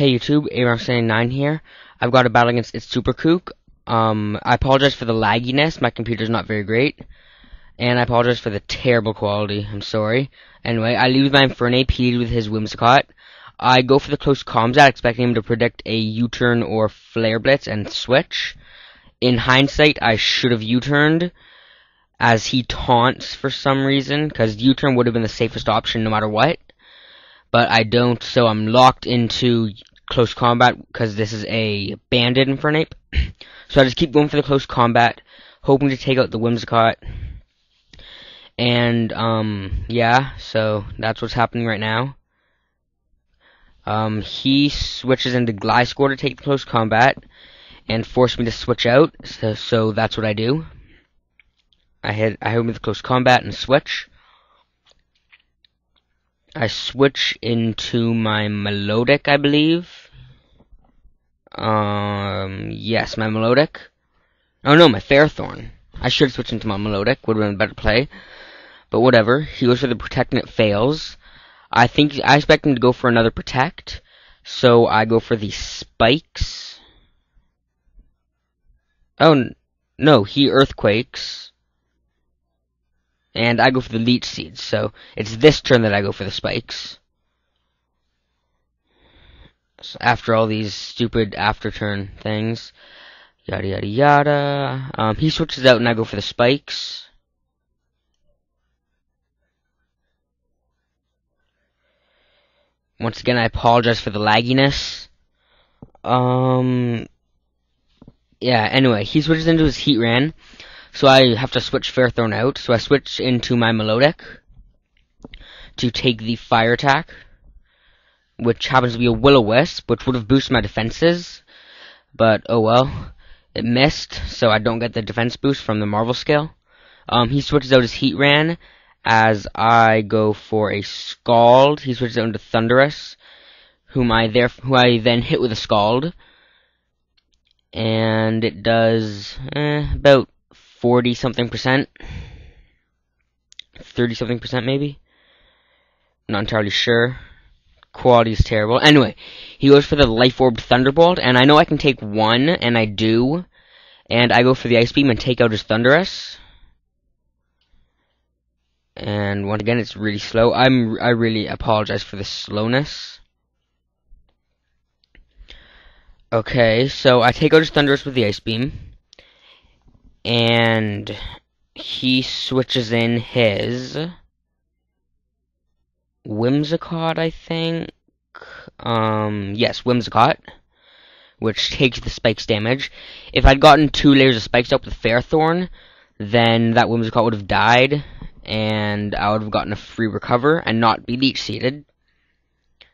Hey YouTube, Abrams79 here. I've got a battle against ItsSuperKook. I apologize for the lagginess, my computer's not very great. And I apologize for the terrible quality, I'm sorry. Anyway, I leave my Infernape, he with his Whimsicott. I go for the close combat, expecting him to predict a U-turn or Flare Blitz and switch. In hindsight, I should have U-turned, as he taunts for some reason, because U-turn would have been the safest option no matter what. But I don't, so I'm locked into close combat because this is a banded Infernape. So I just keep going for the close combat, hoping to take out the Whimsicott. And, yeah, so that's what's happening right now. He switches into Gliscor to take the close combat and force me to switch out, so that's what I do. I hit him with the close combat and switch. I switch into my Melodic, I believe. Yes, my Melodic. Oh no, my Fairthorn. I should switch into my Melodic, would have been a better play. But whatever, he goes for the Protect and it fails. I expect him to go for another Protect, so I go for the Spikes. Oh, no, he Earthquakes. And I go for the Leech Seeds, so it's this turn that I go for the Spikes. So after all these stupid after-turn things. Yada yada yada. He switches out and I go for the Spikes. Once again, I apologize for the lagginess. Yeah, anyway, he switches into his Heatran. So I have to switch Fairthorn out. So I switch into my Melodic to take the Fire Attack, which happens to be a Will-O-Wisp, which would have boosted my defenses. But, oh well. It missed, so I don't get the defense boost from the Marvel Scale. He switches out his Heatran as I go for a Scald. He switches out into Thundurus, who I then hit with a Scald. And it does about 40-something%. 30-something% maybe. Not entirely sure. Quality is terrible. Anyway, he goes for the Life Orb Thunderbolt, and I know I can take one, and I do. And I go for the Ice Beam and take out his Thundurus. And once again, it's really slow. I really apologize for the slowness. Okay, so I take out his Thundurus with the Ice Beam. And he switches in his Whimsicott, I think. Yes, Whimsicott, which takes the Spikes damage. If I'd gotten 2 layers of Spikes up with Fairthorn, then that Whimsicott would have died, and I would have gotten a free recover and not be Leech Seeded.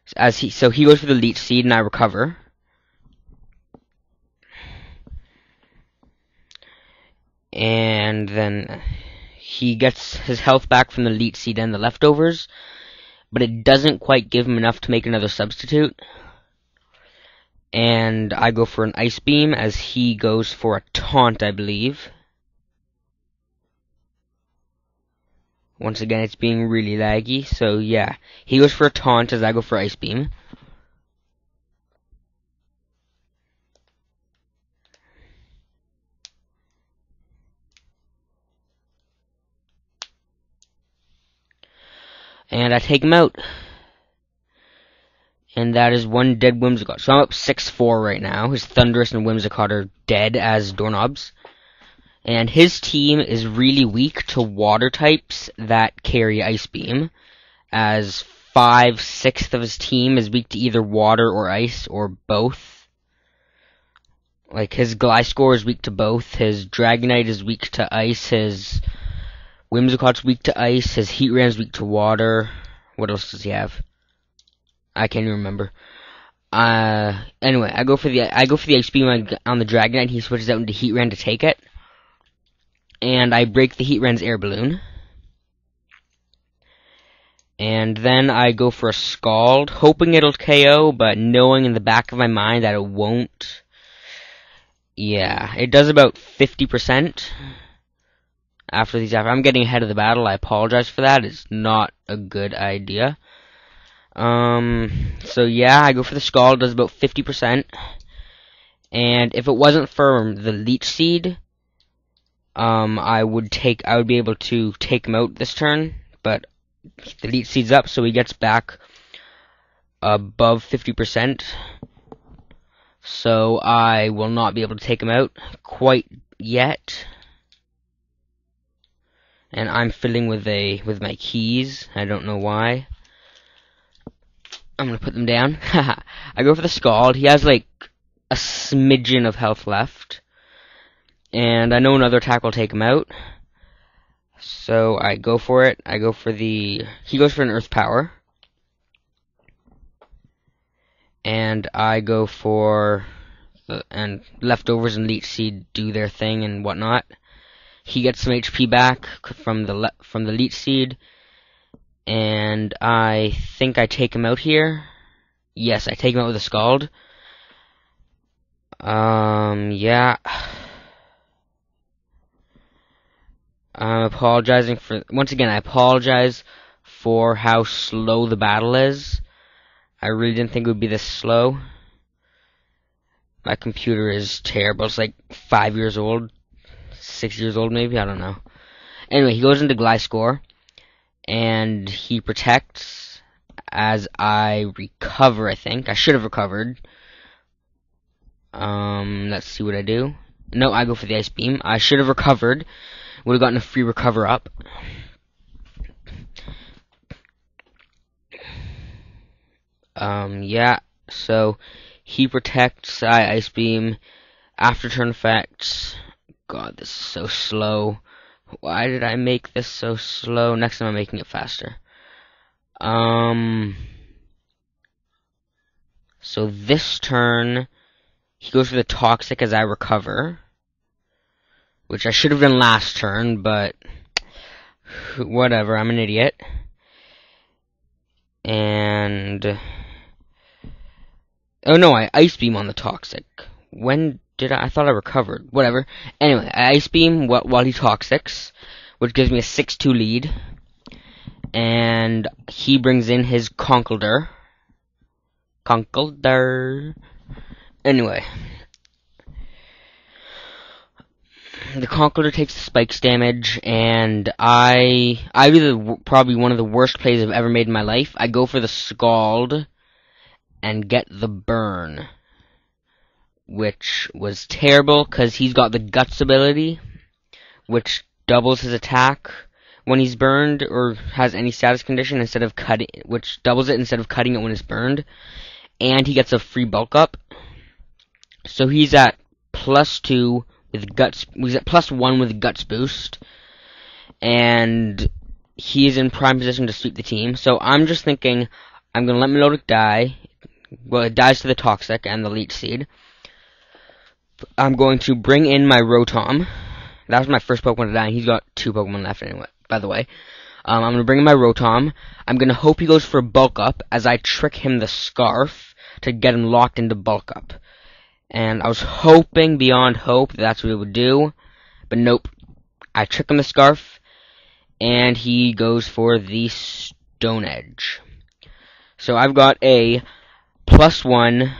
So he goes for the Leech Seed, and I recover. And then he gets his health back from the Leech Seed and the leftovers, but it doesn't quite give him enough to make another substitute. And I go for an Ice Beam as he goes for a Taunt, I believe. Once again, it's being really laggy, so yeah. He goes for a Taunt as I go for Ice Beam. And I take him out. And that is one dead Whimsicott. So I'm up 6-4 right now. His Thundurus and Whimsicott are dead as doorknobs. And his team is really weak to water types that carry Ice Beam, as 5/6 of his team is weak to either water or ice, or both. Like, his Gliscor is weak to both, his Dragonite is weak to ice, his Whimsicott's weak to ice, his Heatran's weak to water. What else does he have? I can't even remember. Anyway, I go for the Ice Beam on the Dragonite. He switches out into Heatran to take it. And I break the Heatran's air balloon. And then I go for a Scald, hoping it'll KO, but knowing in the back of my mind that it won't. Yeah, it does about 50%. I'm getting ahead of the battle. I apologize for that. It's not a good idea. So yeah, I go for the Scald, does about 50%. And if it wasn't for the Leech Seed, I would be able to take him out this turn, but the Leech Seed's up, so he gets back above 50%. So I will not be able to take him out quite yet. And I'm fiddling with my keys. I don't know why. I'm gonna put them down. I go for the Scald. He has like a smidgen of health left. And I know another attack will take him out. So I go for it. He goes for an Earth Power. And I go for and Leftovers and Leech Seed do their thing and whatnot. He gets some HP back from the Leech Seed. And I think I take him out here. Yes, I take him out with a Scald. Yeah. I apologize for how slow the battle is. I really didn't think it would be this slow. My computer is terrible. It's like 5 years old. 6 years old, maybe? I don't know. Anyway, he goes into Gliscor. And he protects as I recover, I think. I should have recovered. Let's see what I do. No, I go for the Ice Beam. I should have recovered. Would have gotten a free recover up. Yeah. So, he protects, I Ice Beam. After turn effects. God, this is so slow. Why did I make this so slow? Next time I'm making it faster. So this turn, he goes for the Toxic as I recover. Which I should have done last turn, but whatever, I'm an idiot. And oh no, I Ice Beam on the Toxic. When did I thought I recovered. Whatever. Anyway, I Ice Beam while he Toxics, which gives me a 6-2 lead. And he brings in his Conkeldurr. Anyway. The Conkeldurr takes the spikes damage, and I do probably one of the worst plays I've ever made in my life. I go for the Scald and get the burn, which was terrible because he's got the Guts ability, which doubles his attack when he's burned or has any status condition which doubles it instead of cutting it when it's burned, and he gets a free bulk up. So he's at +2 with Guts. He's at +1 with Guts boost, and he's in prime position to sweep the team. So I'm just thinking I'm gonna let Melodic die. Well, it dies to the Toxic and the Leech Seed. I'm going to bring in my Rotom. That was my first Pokemon to die, and he's got 2 Pokemon left anyway, by the way. I'm going to bring in my Rotom. I'm going to hope he goes for Bulk Up as I trick him the Scarf to get him locked into Bulk Up. And I was hoping beyond hope that's what it would do, but nope. I trick him the Scarf, and he goes for the Stone Edge. So I've got a +1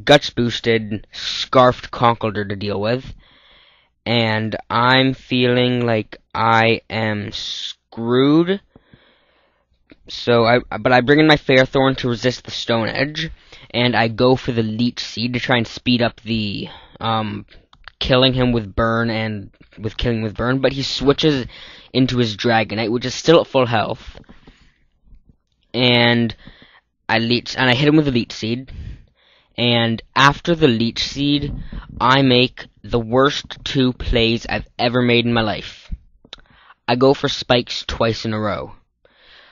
Guts boosted Scarfed Conkeldurr to deal with, and I'm feeling like I am screwed. So I bring in my Ferrothorn to resist the Stone Edge, and I go for the Leech Seed to try and speed up the killing him with burn but he switches into his Dragonite, which is still at full health, and I hit him with the Leech Seed. And after the Leech Seed, I make the worst 2 plays I've ever made in my life. I go for Spikes twice in a row.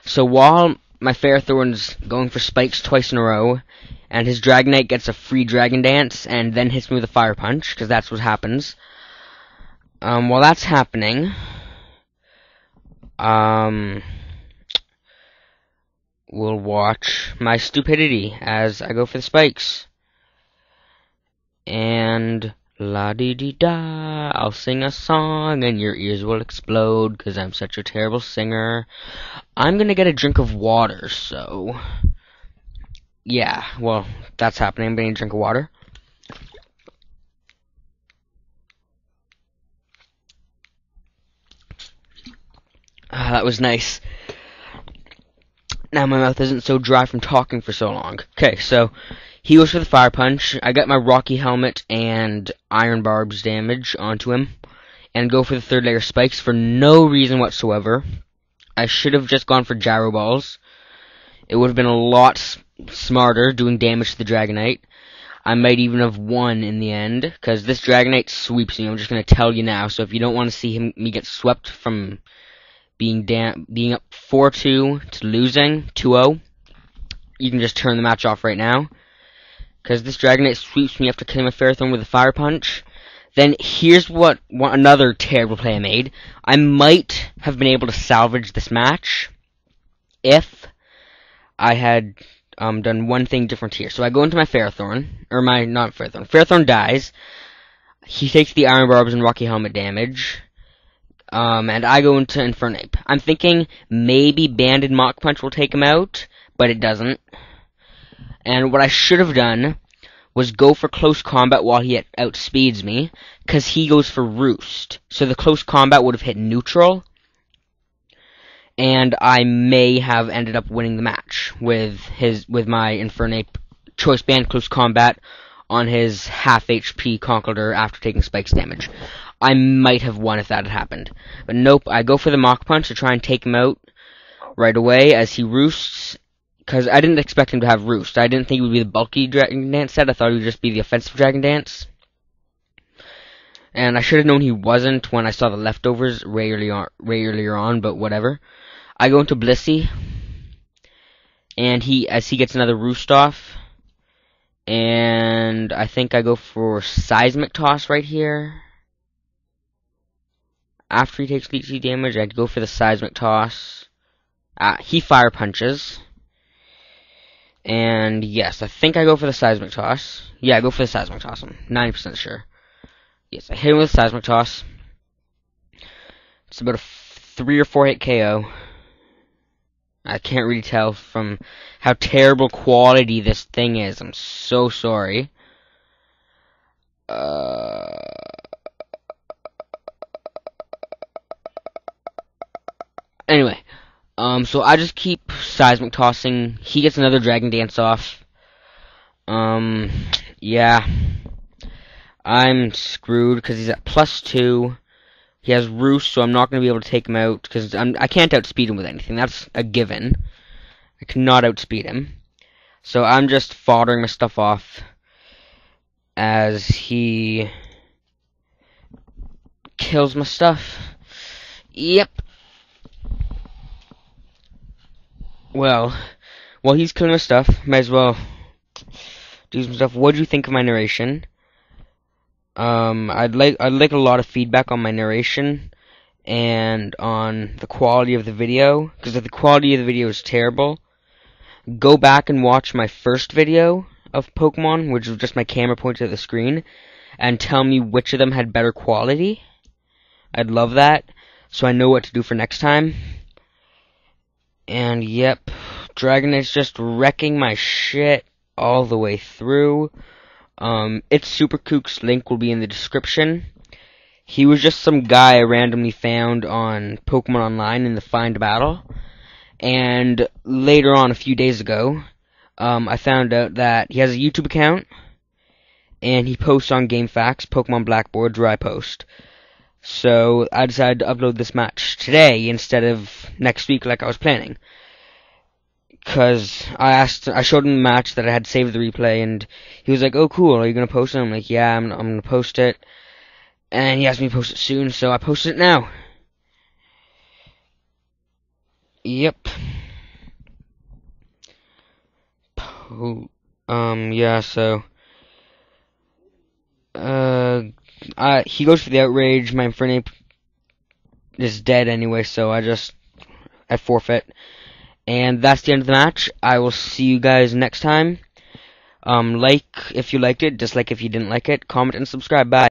So while my Ferrothorn's going for Spikes twice in a row, and his Dragonite gets a free Dragon Dance, and then hits me with a Fire Punch, because that's what happens. While that's happening, we'll watch my stupidity as I go for the Spikes. And La-dee-dee-da, I'll sing a song and your ears will explode, 'cause I'm such a terrible singer. I'm gonna get a drink of water, so... yeah, well, that's happening. I'm getting a drink of water. That was nice. Now my mouth isn't so dry from talking for so long. Okay, so he goes for the fire punch. I got my Rocky helmet and iron barbs damage onto him. And go for the third layer spikes for no reason whatsoever. I should have just gone for gyro balls. It would have been a lot smarter doing damage to the Dragonite. I might even have won in the end, because this Dragonite sweeps me. I'm just going to tell you now. So if you don't want to see me get swept from being up 4-2 to losing 2-0, you can just turn the match off right now. Because this Dragonite sweeps me after killing my Ferrothorn with a fire punch. Then here's what another terrible play I made. I might have been able to salvage this match if I had done one thing different here. So I go into my Ferrothorn, or not Ferrothorn. Ferrothorn dies. He takes the Iron Barbs and Rocky Helmet damage. And I go into Infernape. I'm thinking maybe Banded Mach Punch will take him out, but it doesn't. And what I should have done was go for close combat while he outspeeds me, because he goes for Roost. So the close combat would have hit neutral, and I may have ended up winning the match with my Infernape Choice Band close combat on his half HP Conkeldurr after taking Spikes damage. I might have won if that had happened. But nope, I go for the Mach Punch to try and take him out right away as he roosts, because I didn't expect him to have Roost. I didn't think it would be the bulky Dragon Dance set. I thought it would just be the offensive Dragon Dance. And I should have known he wasn't when I saw the leftovers way earlier on, but whatever. I go into Blissey, and as he gets another Roost off, and I think I go for Seismic Toss right here. After he takes leech damage, I go for the Seismic Toss. He fire punches. And yes, I think I go for the Seismic Toss. Yeah, I go for the Seismic Toss. I'm 90% sure. Yes, I hit him with the Seismic Toss. It's about a 3 or 4 hit KO. I can't really tell from how terrible quality this thing is. I'm so sorry. Anyway, so I just keep Seismic Tossing. He gets another Dragon Dance off. Yeah. I'm screwed because he's at +2. He has Roost, so I'm not going to be able to take him out because I can't outspeed him with anything. That's a given. I cannot outspeed him. So I'm just foddering my stuff off as he kills my stuff. Yep. Well, while he's killing my stuff, might as well do some stuff. What do you think of my narration? I'd like a lot of feedback on my narration and on the quality of the video, because if the quality of the video is terrible, go back and watch my first video of Pokemon, which was just my camera pointed at the screen, and tell me which of them had better quality. I'd love that, so I know what to do for next time. And yep, Dragonite's just wrecking my shit all the way through. ItsSuperKook's link will be in the description. He was just some guy I randomly found on Pokemon Online in the Find Battle. And later on, a few days ago, I found out that he has a YouTube account, and he posts on GameFAQs, Pokemon Blackboard, where I post. So I decided to upload this match today instead of next week like I was planning. Because I showed him the match that I had saved the replay, and he was like, "Oh, cool, are you going to post it?" I'm like, "Yeah, I'm going to post it." And he asked me to post it soon, so I posted it now. Yep. Yeah, so he goes for the outrage. My Infernape is dead anyway, so I forfeit. And that's the end of the match. I will see you guys next time. Like if you liked it, dislike if you didn't like it, comment and subscribe. Bye.